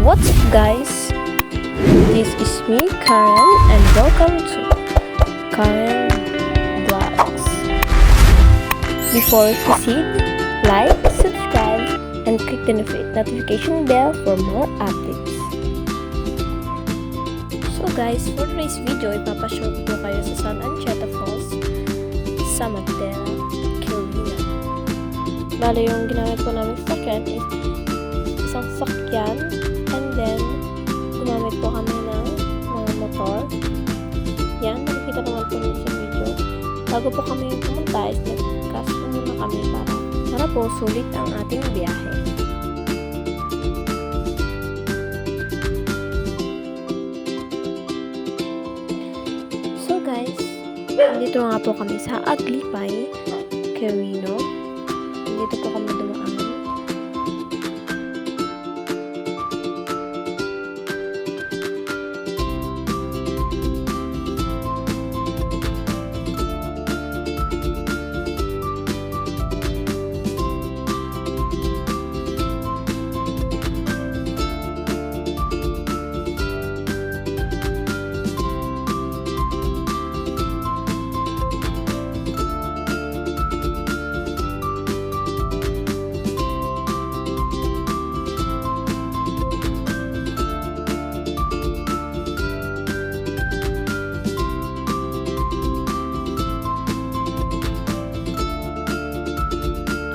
What's up guys? This is me, Karen, and welcome to Karen Vlogs. Before we proceed, like, subscribe, and click the notification bell for more updates. So guys, for today's video, ipapashow ko kayo sa San Ancheta Falls sa Magdala, Quirino. Bale, yung ginamit ko namin sakyan is isang sakyan, and then gumamit po kami ng mga motor. Yan, nakikita naman po nyo sa video. Bago po kami pumunta is nag-cast muna kami para po sulit ang ating biyahe. So guys, dito nga po kami sa Aglipay, Quirino. Dito po kami dumaan.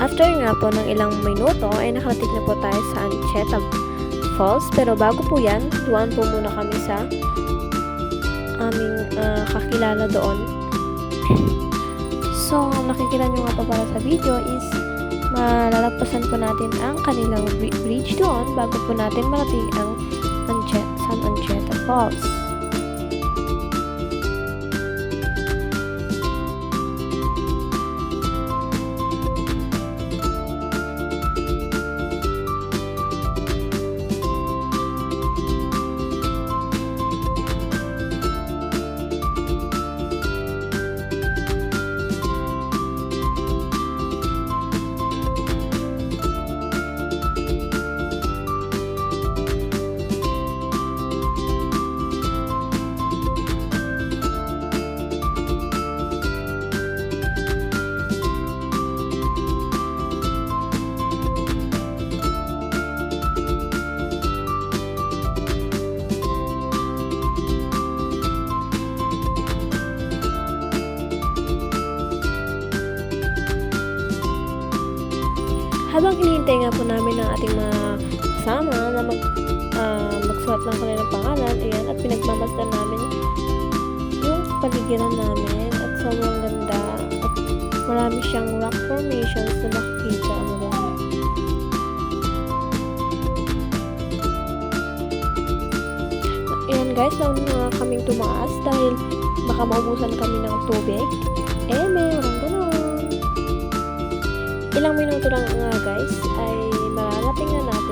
After nga po ng ilang minuto ay nakarating na po tayo sa Ancheta Falls, pero bago po yan, dumaan po muna kami sa aming kakilala doon. So, nakikita nyo nga pa para sa video is malalagpasan po natin ang kanilang bridge doon bago po natin marating ang San Ancheta Falls. Habang hinihintay nga po namin ang ating mga kasama na magsuot ng kanilang pangalan, ayan, at pinagmamasdan namin yung paligiran namin at sobrang ganda at marami siyang rock formations na makikita mo doon. Ayan guys, nauna kaming tumaas dahil baka maubusan kami ng tubig. Meron ganun. Ilang minuto lang nga guys ay mararating na natin